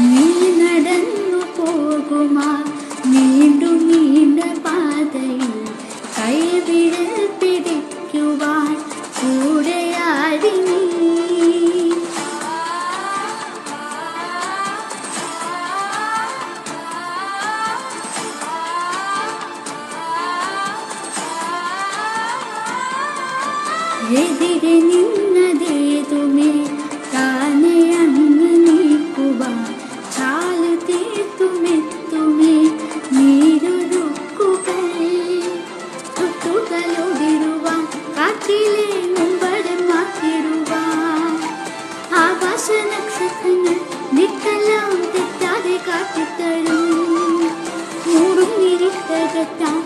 നീ നടന്നു പോകുമാ നീണ്ടു നീണ്ട പാതയിൽ കൈവിരൽ പിടിക്കുവാൻ കൂടെയാടി നീ. എതിരെ നിന്നതേതുമേ താനെ അങ്ങ് നീക്കുവാൻ ചാല് തീർത്തുമെത്തുമേ നീരൊരുക്കുകൾ തൊട്ടുകളൊടിരുവാൻ കാറ്റിലെ മുമ്പടം മാറ്റിടുവാൻ ആകാശ നക്ഷത്രങ്ങൾ നിക്കെല്ലാം തെറ്റാതെ കാട്ടിത്തരും. മൂടും നിരിട്ടകത്താൻ